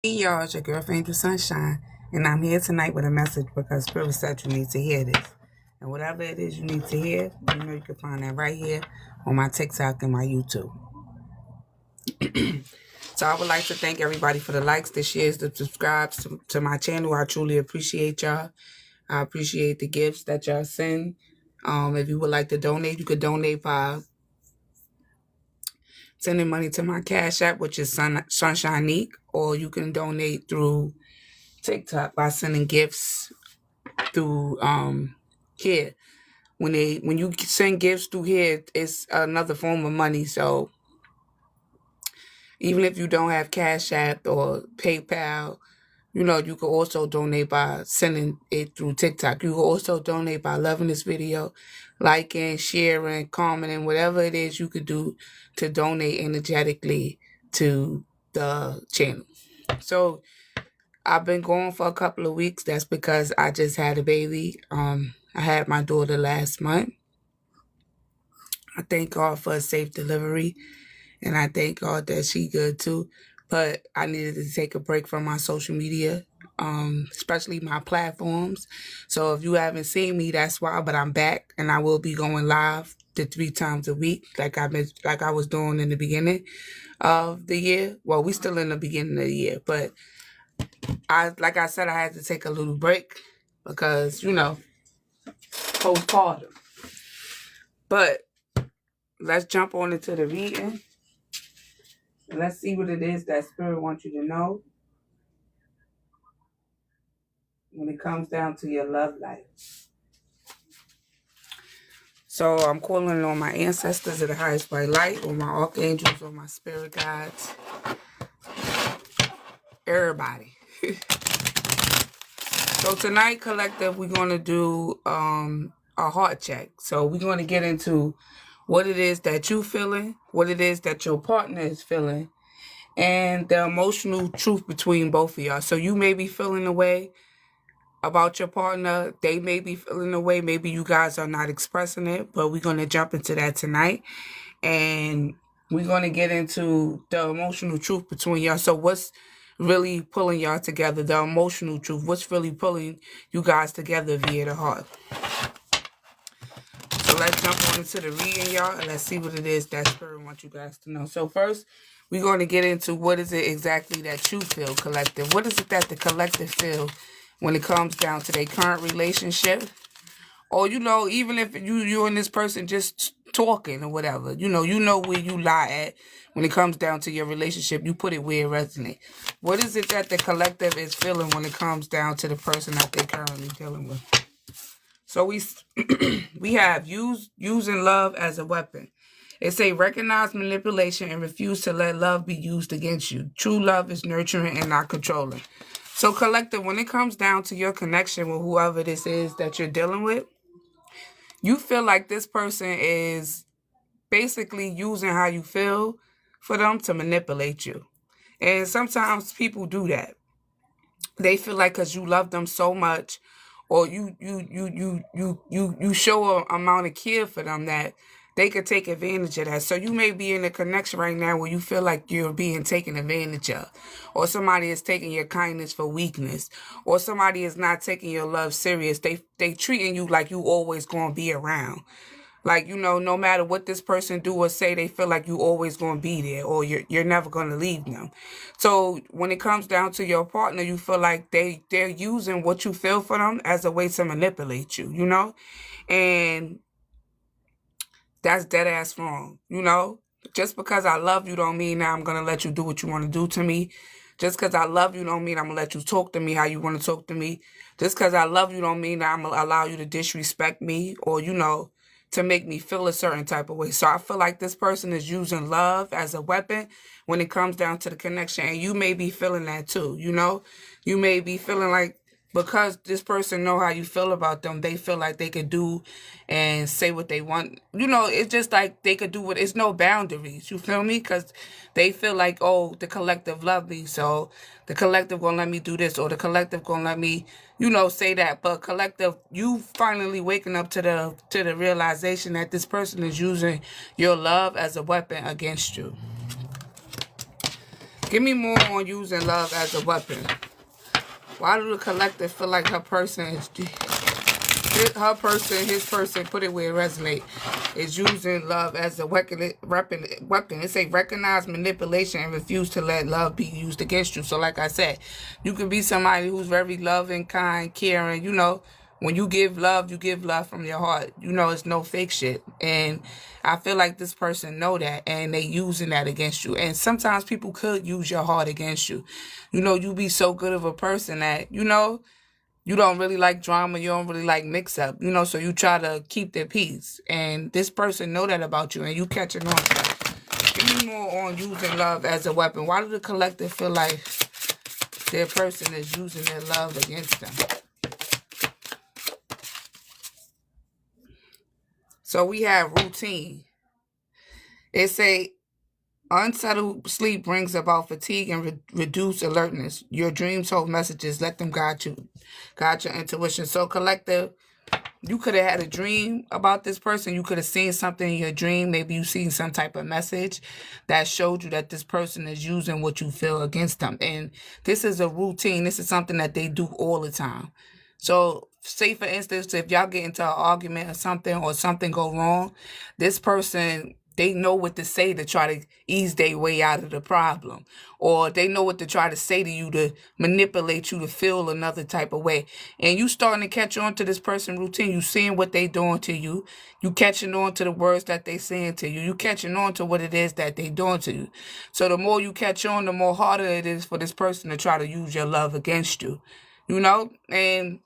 Hey y'all, it's your girlfriend Angel Sunshine, and I'm here tonight with a message because Spirit said you need to hear this. And whatever it is you need to hear, you know you can find that right here on my TikTok and my YouTube. So I would like to thank everybody for the likes, the shares, the subscribes to my channel. I truly appreciate y'all. I appreciate the gifts that y'all send. If you would like to donate, you could donate by sending money to my Cash App, which is Sunshine, or you can donate through TikTok by sending gifts through here. When you send gifts through here, it's another form of money. So even if you don't have Cash App or PayPal, you know, you can also donate by sending it through TikTok. You can also donate by loving this video, liking, sharing, commenting, whatever it is you could do to donate energetically to the channel. So I've been going for a couple of weeks. That's because I just had a baby. I had my daughter last month. I thank God for a safe delivery, and I thank God that she good too. But I needed to take a break from my social media, especially my platforms. So if you haven't seen me, that's why. But I'm back, and I will be going live to 3 times a week, like I was doing in the beginning of the year. Well, we still in the beginning of the year, but like I said, I had to take a little break because, you know, postpartum. But let's jump on into the reading. And let's see what it is that Spirit wants you to know when it comes down to your love life. So I'm calling on my ancestors of the highest white light, or my archangels, or my spirit guides. Everybody. So tonight, collective, we're going to do a heart check. So we're going to get into what it is that you feeling, what it is that your partner is feeling, and the emotional truth between both of y'all. So you may be feeling a way about your partner. They may be feeling a way. Maybe you guys are not expressing it, but we're going to jump into that tonight. And we're going to get into the emotional truth between y'all. So what's really pulling y'all together, the emotional truth? What's really pulling you guys together via the heart? So let's jump on into the reading, y'all, and let's see what it is that Spirit wants you guys to know. So first, we're going to get into what is it exactly that you feel, collective. What is it that the collective feel when it comes down to their current relationship? Or, you know, even if you and this person just talking or whatever, you know where you lie at when it comes down to your relationship. You put it where it resonates. What is it that the collective is feeling when it comes down to the person that they're currently dealing with? So we have using love as a weapon. It say recognize manipulation and refuse to let love be used against you. True love is nurturing and not controlling. So collective, when it comes down to your connection with whoever this is that you're dealing with, you feel like this person is basically using how you feel for them to manipulate you. And sometimes people do that. They feel like because you love them so much, or you show an amount of care for them, that they could take advantage of that. So you may be in a connection right now where you feel like you're being taken advantage of, or somebody is taking your kindness for weakness, or somebody is not taking your love serious. They treating you like you always gonna be around. Like, you know, no matter what this person do or say, they feel like you always going to be there, or you're never going to leave them. So when it comes down to your partner, you feel like they're using what you feel for them as a way to manipulate you, you know? And that's dead ass wrong, you know? Just because I love you don't mean that I'm going to let you do what you want to do to me. Just because I love you don't mean I'm going to let you talk to me how you want to talk to me. Just because I love you don't mean that I'm going to allow you to disrespect me, or, you know, to make me feel a certain type of way. So I feel like this person is using love as a weapon when it comes down to the connection. And you may be feeling that too, you know? You may be feeling like because this person know how you feel about them, they feel like they could do and say what they want. You know, it's just like they could do what, it's no boundaries. You feel me? Because they feel like, oh, the collective love me, so the collective gonna let me do this, or the collective gonna let me, you know, say that. But collective, you finally waking up to the realization that this person is using your love as a weapon against you. Give me more on using love as a weapon. Why do the collective feel like her person is... Her person, his person, put it where it resonates, is using love as a weapon. It say recognize manipulation and refuse to let love be used against you. So like I said, you can be somebody who's very loving, kind, caring. You know, when you give love from your heart. You know, it's no fake shit. And I feel like this person know that, and they using that against you. And sometimes people could use your heart against you. You know, you be so good of a person that, you know, you don't really like drama. You don't really like mix-up, you know, so you try to keep their peace. And this person know that about you, and you catching on to that. Give me more on using love as a weapon. Why do the collective feel like their person is using their love against them? So we have routine. It say, unsettled sleep brings about fatigue and reduced alertness. Your dreams hold messages. Let them guide you. Guide your intuition. So collective, you could have had a dream about this person. You could have seen something in your dream. Maybe you seen some type of message that showed you that this person is using what you feel against them. And this is a routine. This is something that they do all the time. So say, for instance, if y'all get into an argument or something go wrong, this person... they know what to say to try to ease their way out of the problem. Or they know what to try to say to you to manipulate you to feel another type of way. And you starting to catch on to this person routine. You seeing what they doing to you. You catching on to the words that they saying to you. You catching on to what it is that they doing to you. So the more you catch on, the more harder it is for this person to try to use your love against you. You know? And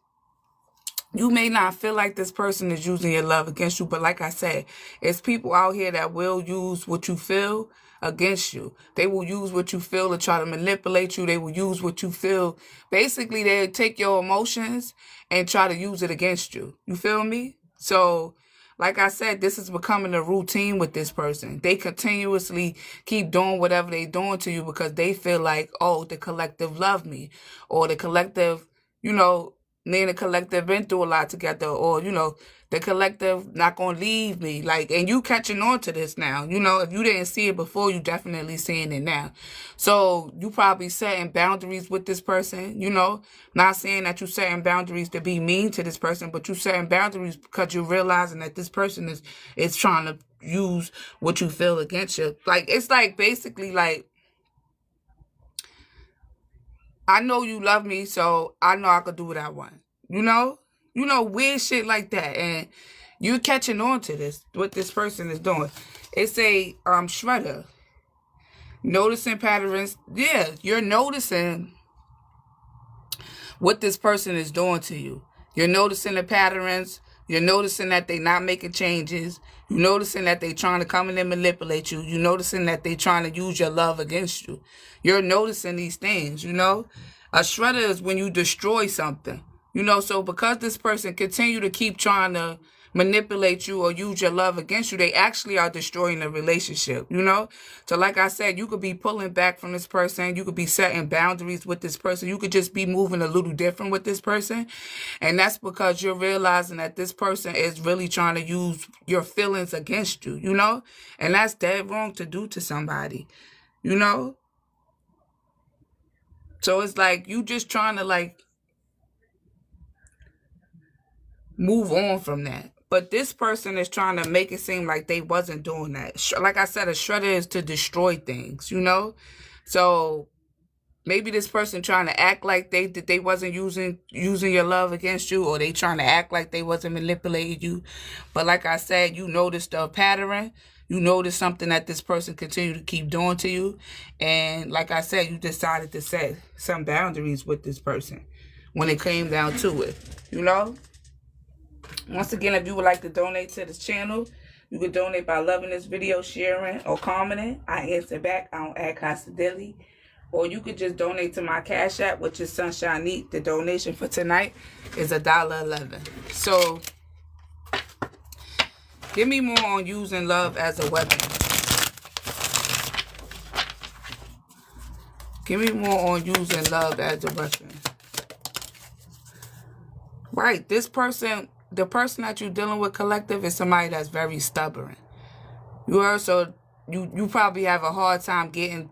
you may not feel like this person is using your love against you, but like I said, it's people out here that will use what you feel against you. They will use what you feel to try to manipulate you. They will use what you feel. Basically, they take your emotions and try to use it against you. You feel me? So, like I said, this is becoming a routine with this person. They continuously keep doing whatever they're doing to you because they feel like, oh, the collective love me, or the collective, you know, me and the collective been through a lot together, or, you know, the collective not going to leave me. Like, and you catching on to this now. You know, if you didn't see it before, you definitely seeing it now. So you probably setting boundaries with this person, you know, not saying that you setting boundaries to be mean to this person, but you setting boundaries because you're realizing that this person is trying to use what you feel against you. Like, it's like basically like, I know you love me, so I know I could do what I want. You know? You know, weird shit like that. And you're catching on to this, what this person is doing. It's a shredder. Noticing patterns. Yeah, you're noticing what this person is doing to you. You're noticing the patterns. You're noticing that they're not making changes. You're noticing that they're trying to come in and manipulate you. You're noticing that they're trying to use your love against you. You're noticing these things, you know. A shredder is when you destroy something, you know. So because this person continue to keep trying to manipulate you or use your love against you, they actually are destroying the relationship, you know. So like I said, you could be pulling back from this person. You could be setting boundaries with this person. You could just be moving a little different with this person. And that's because you're realizing that this person is really trying to use your feelings against you, you know. And that's dead wrong to do to somebody, you know. So it's like you just trying to like move on from that. But this person is trying to make it seem like they wasn't doing that. Like I said, a shredder is to destroy things, you know? So maybe this person trying to act like they wasn't using your love against you, or they trying to act like they wasn't manipulating you. But like I said, you noticed a pattern. You noticed something that this person continued to keep doing to you. And like I said, you decided to set some boundaries with this person when it came down to it, you know? Once again, if you would like to donate to this channel, you can donate by loving this video, sharing, or commenting. I answer back. I don't act hostility. Or you could just donate to my Cash App, which is Sunshine Neat. The donation for tonight is $1.11. So give me more on using love as a weapon. Give me more on using love as a weapon. Right, this person, the person that you're dealing with, collective, is somebody that's very stubborn. You heard? So you probably have a hard time getting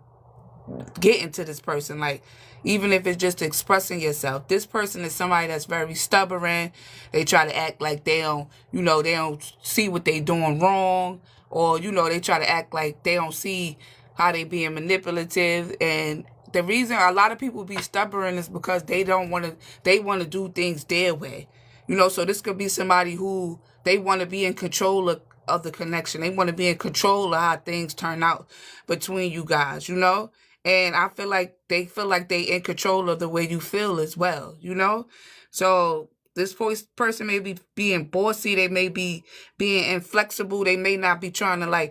getting to this person. Like, even if it's just expressing yourself, this person is somebody that's very stubborn. They try to act like they don't, they don't see what they doing wrong, or they try to act like they don't see how they being manipulative. And the reason a lot of people be stubborn is because they don't want to. They want to do things their way. So this could be somebody who they want to be in control of the connection. They want to be in control of how things turn out between you guys. And I feel like they in control of the way you feel as well. So this person may be being bossy. They may be being inflexible. They may not be trying to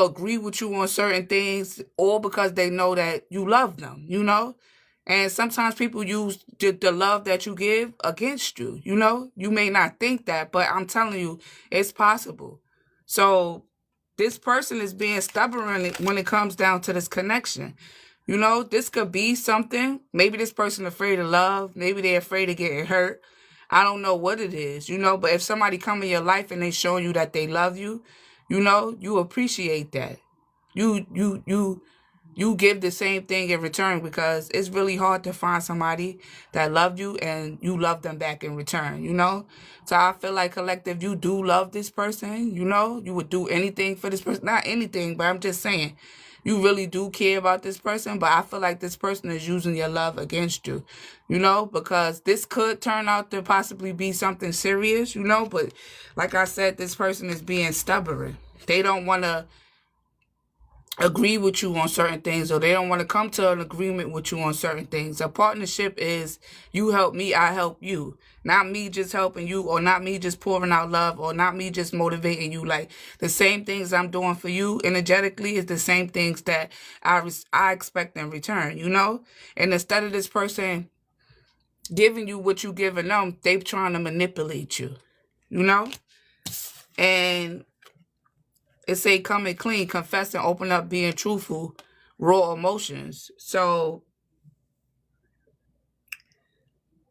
agree with you on certain things, all because they know that you love them. And sometimes people use the love that you give against you. You may not think that, but I'm telling you, it's possible. So this person is being stubborn when it comes down to this connection. This could be something. Maybe this person afraid of love. Maybe they're afraid of getting hurt. I don't know what it is, but if somebody come in your life and they showing you that they love you, you appreciate that. You give the same thing in return, because it's really hard to find somebody that loved you and you love them back in return. So I feel like, collective, you do love this person. You would do anything for this person. Not anything, but I'm just saying, you really do care about this person. But I feel like this person is using your love against you, because this could turn out to possibly be something serious, but like I said, this person is being stubborn. They don't want to agree with you on certain things, or they don't want to come to an agreement with you on certain things. A partnership is you help me, I help you. Not me just helping you, or not me just pouring out love, or not me just motivating you. Like, the same things I'm doing for you energetically is the same things that I expect in return, And instead of this person giving you what you giving them, they trying to manipulate you, And it say coming clean, confessing, open up, being truthful, raw emotions. So,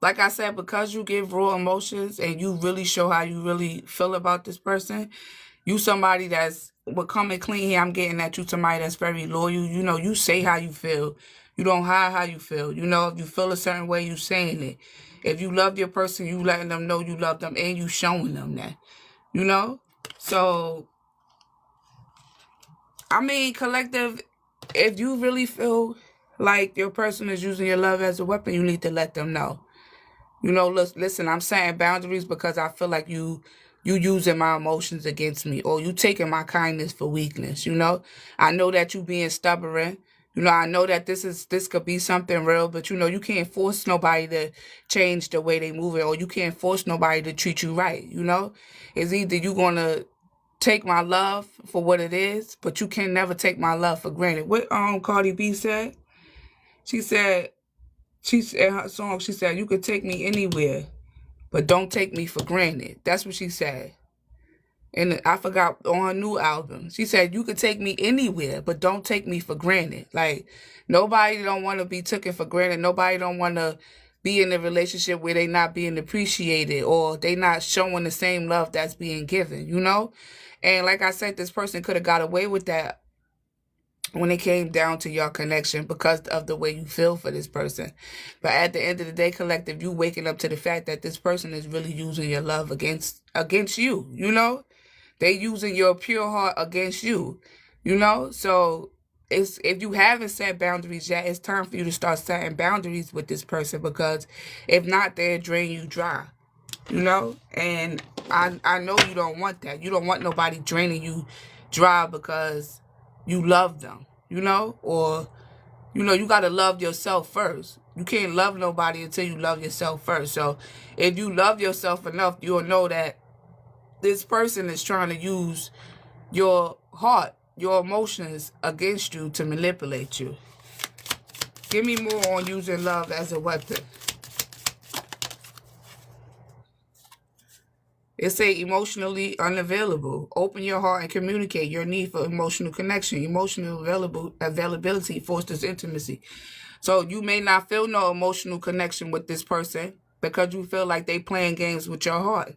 like I said, because you give raw emotions and you really show how you really feel about this person, you somebody that's, with coming clean here, I'm getting at you somebody that's very loyal. You say how you feel. You don't hide how you feel. If you feel a certain way, you saying it. If you love your person, you letting them know you love them, and you showing them that. So, I mean, collective, if you really feel like your person is using your love as a weapon, you need to let them know. Listen, I'm setting boundaries because I feel like you using my emotions against me, or you taking my kindness for weakness. I know that you being stubborn. I know that this could be something real, but you can't force nobody to change the way they move it, or you can't force nobody to treat you right. It's either you gonna take my love for what it is, but you can never take my love for granted. What Cardi B said? She said in her song, she said, you could take me anywhere, but don't take me for granted. That's what she said. And I forgot, on her new album, she said, you could take me anywhere, but don't take me for granted. Like, nobody don't want to be taken for granted. Nobody don't want to be in a relationship where they not being appreciated, or they not showing the same love that's being given, And like I said, this person could have got away with that when it came down to your connection, because of the way you feel for this person. But at the end of the day, collective, you waking up to the fact that this person is really using your love against you, They using your pure heart against you, So if you haven't set boundaries yet, it's time for you to start setting boundaries with this person, because if not, they'll drain you dry, And I know you don't want that. You don't want nobody draining you dry because you love them, or, you got to love yourself first. You can't love nobody until you love yourself first. So if you love yourself enough, you'll know that this person is trying to use your heart, your emotions against you to manipulate you. Give me more on using love as a weapon. It say emotionally unavailable. Open your heart and communicate your need for emotional connection. Emotional availability fosters intimacy. So you may not feel no emotional connection with this person because you feel like they playing games with your heart.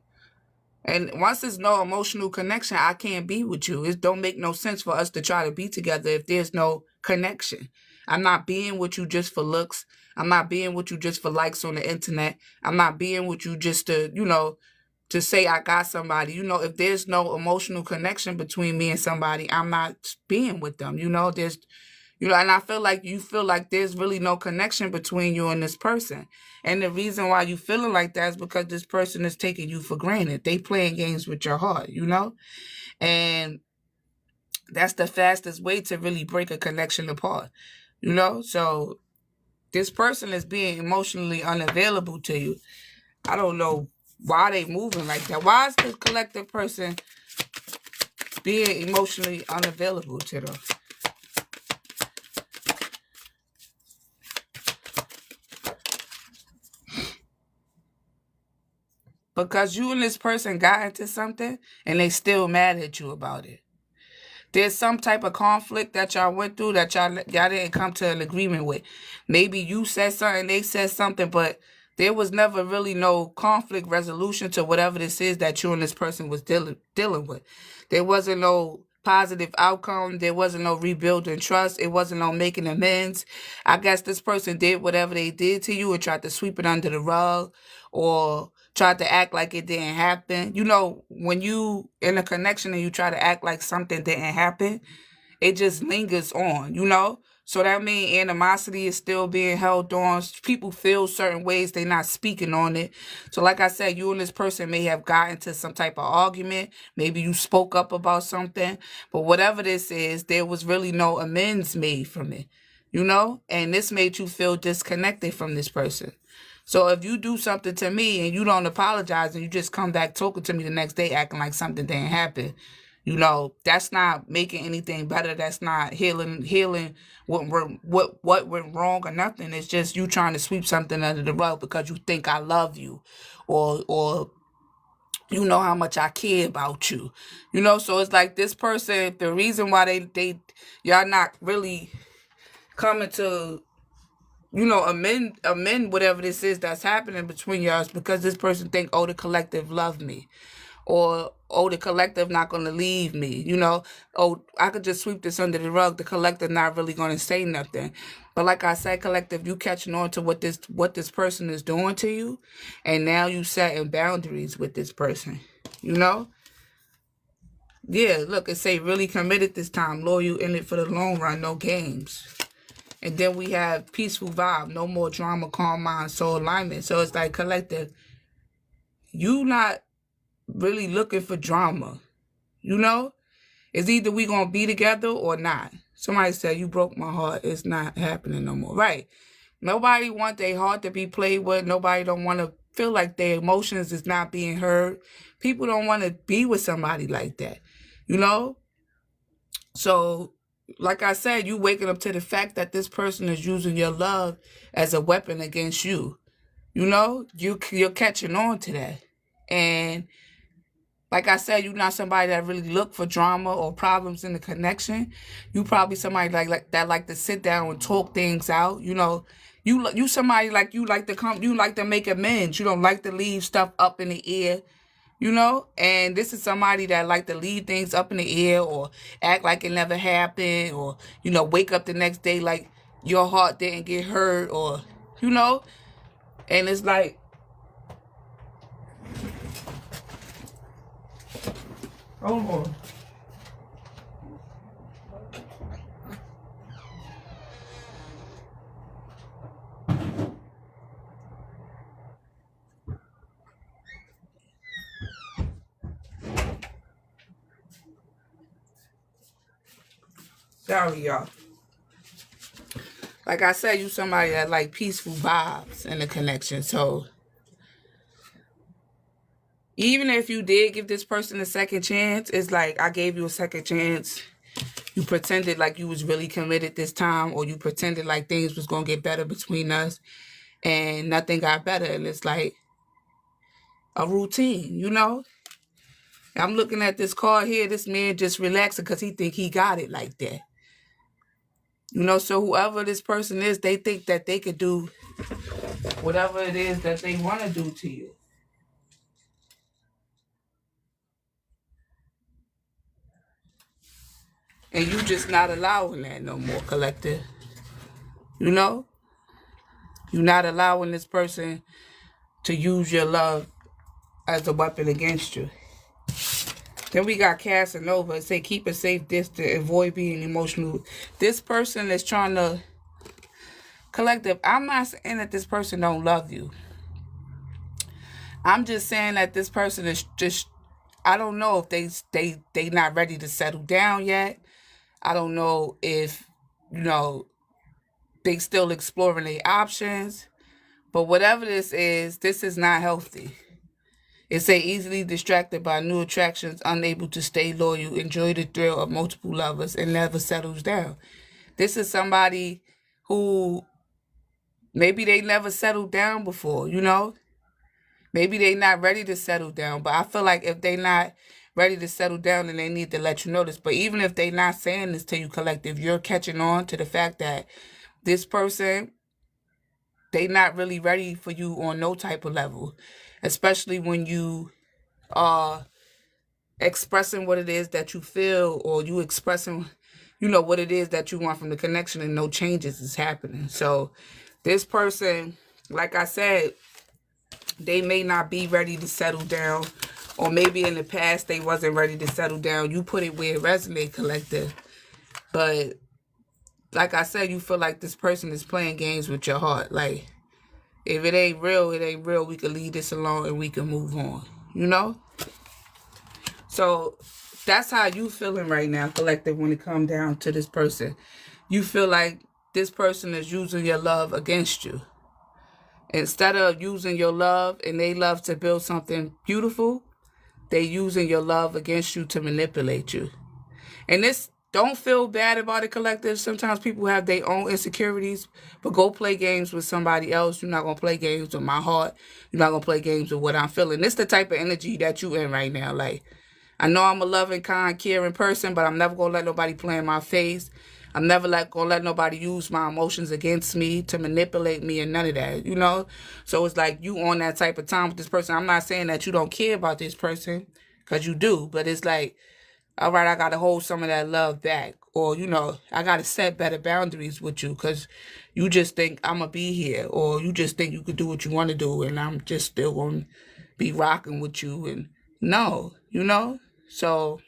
And once there's no emotional connection, I can't be with you. It don't make no sense for us to try to be together if there's no connection. I'm not being with you just for looks. I'm not being with you just for likes on the internet. I'm not being with you just to, to say I got somebody. If there's no emotional connection between me and somebody, I'm not being with them. And I feel like you feel like there's really no connection between you and this person. And the reason why you feeling like that is because this person is taking you for granted. They playing games with your heart, And that's the fastest way to really break a connection apart, So this person is being emotionally unavailable to you. I don't know why they moving like that. Why is the collective person being emotionally unavailable to them? Because you and this person got into something and they still mad at you about it. There's some type of conflict that y'all went through that y'all didn't come to an agreement with. Maybe you said something, they said something, but there was never really no conflict resolution to whatever this is that you and this person was dealing with. There wasn't no positive outcome. There wasn't no rebuilding trust. It wasn't no making amends. I guess this person did whatever they did to you and tried to sweep it under the rug or tried to act like it didn't happen. When you in a connection and you try to act like something didn't happen, it just lingers on. So that means animosity is still being held on. People feel certain ways, they're not speaking on it. So like I said, you and this person may have gotten to some type of argument. Maybe you spoke up about something. But whatever this is, there was really no amends made from it. And this made you feel disconnected from this person. So if you do something to me and you don't apologize and you just come back talking to me the next day acting like something didn't happen, that's not making anything better. That's not healing what went wrong or nothing. It's just you trying to sweep something under the rug because you think I love you or you know how much I care about you. So it's like this person, the reason why they y'all not really coming to amend whatever this is that's happening between y'all is because this person think, oh, the collective love me. Or, oh, the collective not going to leave me. Oh, I could just sweep this under the rug. The collective not really going to say nothing. But like I said, collective, you catching on to what this person is doing to you. And now you setting boundaries with this person. Yeah, look, it say really committed this time. Loyal in it for the long run, no games. And then we have peaceful vibe, no more drama, calm mind, soul alignment. So it's like collective, you not really looking for drama. It's either we gonna be together or not. Somebody said, you broke my heart. It's not happening no more. Right. Nobody want their heart to be played with. Nobody don't want to feel like their emotions is not being heard. People don't want to be with somebody like that. So like I said, you waking up to the fact that this person is using your love as a weapon against you. You're catching on to that. And like I said, you're not somebody that really look for drama or problems in the connection. You probably somebody like that like to sit down and talk things out. You somebody like you like to make amends. You don't like to leave stuff up in the air. And this is somebody that like to leave things up in the air or act like it never happened or, wake up the next day like your heart didn't get hurt or, and it's like, hold on. Sorry, y'all. Like I said, you somebody that like peaceful vibes in the connection. So even if you did give this person a second chance, it's like I gave you a second chance. You pretended like you was really committed this time, or you pretended like things was going to get better between us and nothing got better. And it's like a routine, I'm looking at this card here. This man just relaxing because he think he got it like that. So whoever this person is, they think that they could do whatever it is that they want to do to you. And you just not allowing that no more, collective. You know, you're not allowing this person to use your love as a weapon against you. Then we got Casanova. It say keep a safe distance, avoid being emotional. This person is trying to collective. I'm not saying that this person don't love you. I'm just saying that this person is just. I don't know if they not ready to settle down yet. I don't know if they still exploring their options. But whatever this is not healthy. It say easily distracted by new attractions, unable to stay loyal, enjoy the thrill of multiple lovers, and never settles down. This is somebody who maybe they never settled down before, Maybe they not ready to settle down. But I feel like if they not ready to settle down, then they need to let you know this. But even if they not saying this to you, collective, you're catching on to the fact that this person, they not really ready for you on no type of level. Especially when you are expressing what it is that you feel, or you expressing, what it is that you want from the connection, and no changes is happening. So this person, like I said, they may not be ready to settle down, or maybe in the past they wasn't ready to settle down. You put it where it resonates, collective. But like I said, you feel like this person is playing games with your heart. Like, if it ain't real, it ain't real. We can leave this alone and we can move on, So that's how you feeling right now, collective, when it comes down to this person. You feel like this person is using your love against you. Instead of using your love and they love to build something beautiful, they using your love against you to manipulate you. And this, don't feel bad about it, collective. Sometimes people have their own insecurities, but go play games with somebody else. You're not going to play games with my heart. You're not going to play games with what I'm feeling. This the type of energy that you in right now. Like, I know I'm a loving, kind, caring person, but I'm never going to let nobody play in my face. I'm never going to let nobody use my emotions against me to manipulate me and none of that. So it's like you on that type of time with this person. I'm not saying that you don't care about this person, because you do, but it's like, all right, I got to hold some of that love back. Or, I got to set better boundaries with you because you just think I'm going to be here. Or you just think you could do what you want to do and I'm just still going to be rocking with you. And no. So,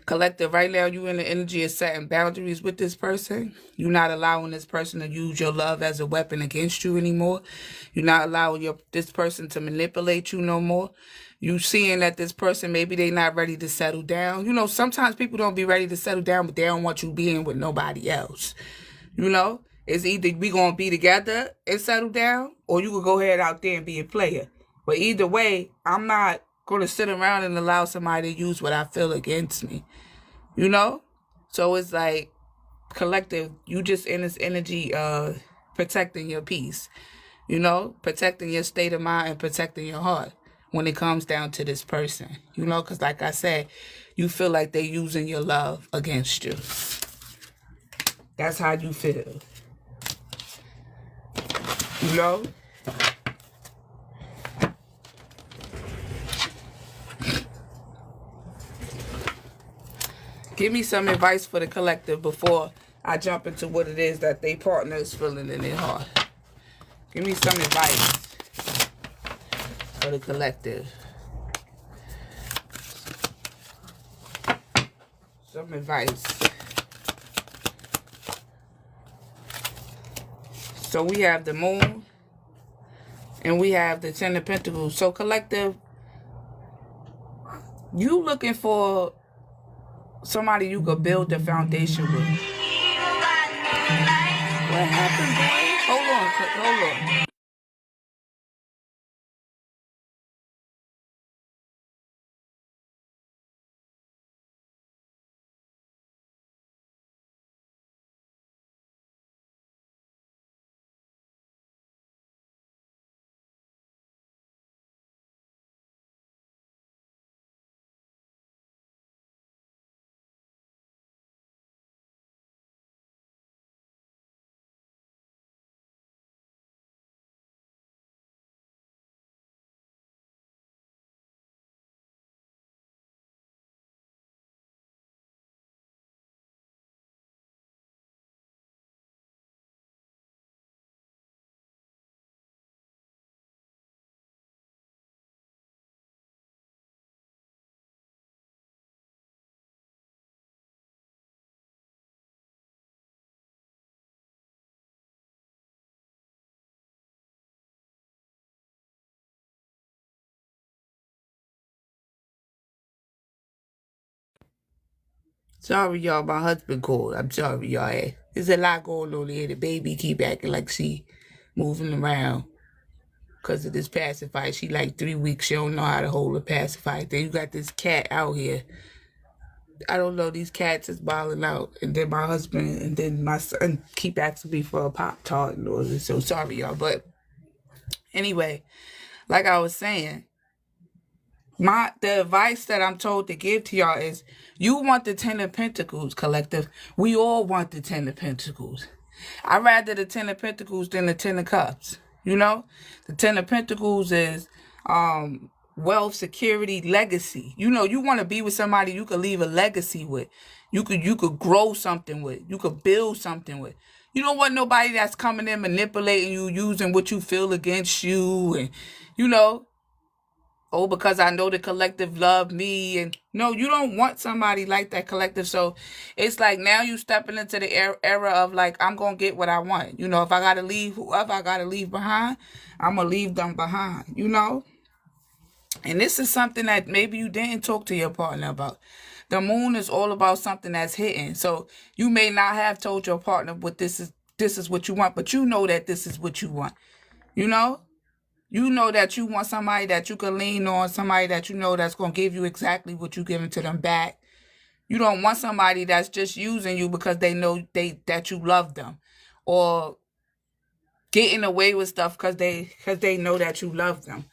collective, right now you in the energy of setting boundaries with this person. You're not allowing this person to use your love as a weapon against you anymore. You're not allowing this person to manipulate you no more. You seeing that this person, maybe they not ready to settle down. Sometimes people don't be ready to settle down, but they don't want you being with nobody else. It's either we going to be together and settle down, or you could go ahead out there and be a player. But either way, I'm not going to sit around and allow somebody to use what I feel against me. So it's like, collective, you just in this energy of protecting your peace, protecting your state of mind and protecting your heart when it comes down to this person, because like I said, you feel like they're using your love against you. That's how you feel. Give me some advice for the collective before I jump into what it is that they partner is feeling in their heart. Give me some advice for the collective. Some advice. So we have the moon and we have the 10 of Pentacles. So collective, you looking for somebody you could build the foundation with. What happened, boy? Hold on. Sorry, y'all. My husband called. I'm sorry, y'all. There's a lot going on here. The baby keep acting like she moving around because of this pacifier. She like 3 weeks. She don't know how to hold a pacifier. Then you got this cat out here. I don't know. These cats is balling out. And then my husband and then my son keep asking me for a Pop-Tart and all this. So sorry, y'all. But anyway, like I was saying, the advice that I'm told to give to y'all is you want the 10 of Pentacles, collective. We all want the 10 of Pentacles. I'd rather the 10 of Pentacles than the 10 of Cups. You know? The 10 of Pentacles is wealth, security, legacy. You know, you want to be with somebody you could leave a legacy with. You could grow something with. You could build something with. You don't want nobody that's coming in manipulating you, using what you feel against you, and you know, oh, because I know the collective love me. And no, you don't want somebody like that, collective. So it's like now you stepping into the era of like, I'm going to get what I want. You know, if I got to leave whoever I got to leave behind, I'm going to leave them behind, you know. And this is something that maybe you didn't talk to your partner about. The moon is all about something that's hidden. So you may not have told your partner what this is what you want, but you know that this is what you want, you know. You know that you want somebody that you can lean on, somebody that you know that's going to give you exactly what you're giving to them back. You don't want somebody that's just using you because they know that you love them, or getting away with stuff because they know that you love them.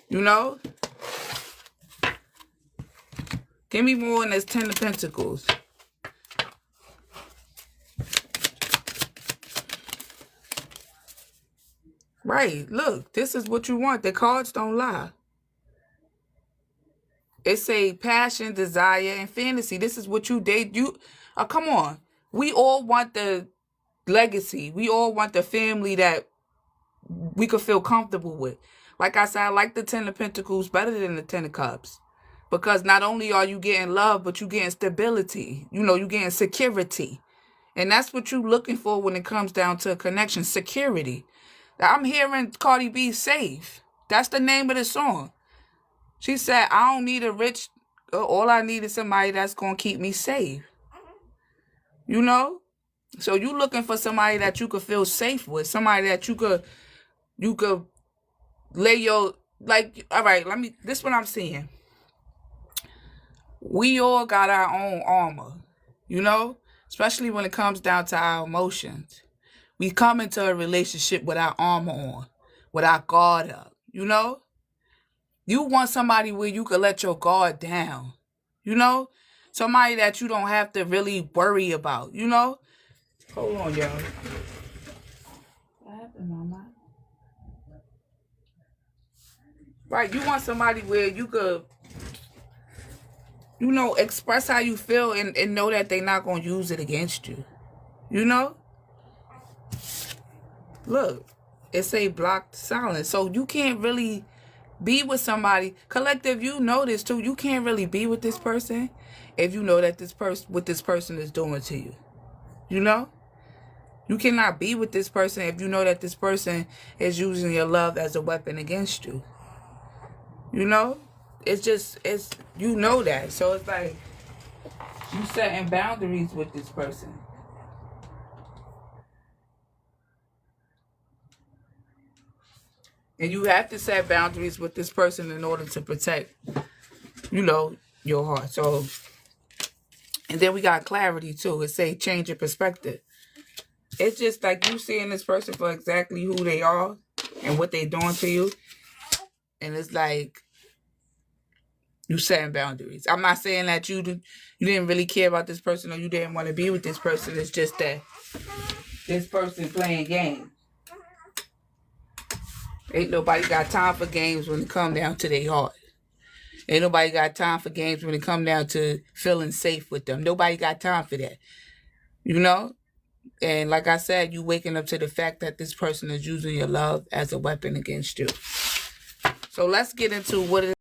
You know? Give me more in this 10 of Pentacles. Right, look, this is what you want. The cards don't lie. It's a passion, desire, and fantasy. This is what you date. Come on. We all want the legacy. We all want the family that we could feel comfortable with. Like I said, I like the 10 of Pentacles better than the 10 of Cups. Because not only are you getting love, but you're getting stability. You know, you're getting security. And that's what you're looking for when it comes down to a connection. Security. I'm hearing Cardi B safe. That's the name of the song. She said, I don't need a rich, all I need is somebody that's going to keep me safe. You know? So you looking for somebody that you could feel safe with. Somebody that you could lay your, like, all right, this is what I'm seeing. We all got our own armor, you know? Especially when it comes down to our emotions. We come into a relationship with our armor on, with our guard up, you know? You want somebody where you can let your guard down, you know? Somebody that you don't have to really worry about, you know? Hold on, y'all. What happened, Mama? Right, you want somebody where you could, you know, express how you feel and know that they're not going to use it against you, you know? Look, it's a blocked silence. So you can't really be with somebody. Collective, you know this too. You can't really be with this person if you know that what this person is doing to you. You know? You cannot be with this person if you know that this person is using your love as a weapon against you. You know? You know that. So it's like you setting boundaries with this person. And you have to set boundaries with this person in order to protect, you know, your heart. So, and then we got clarity too. It say change your perspective. It's just like you seeing this person for exactly who they are and what they're doing to you. And it's like you setting boundaries. I'm not saying that you didn't really care about this person or you didn't want to be with this person. It's just that this person playing games. Ain't nobody got time for games when it come down to their heart. Ain't nobody got time for games when it come down to feeling safe with them. Nobody got time for that. You know? And like I said, you waking up to the fact that this person is using your love as a weapon against you. So let's get into what it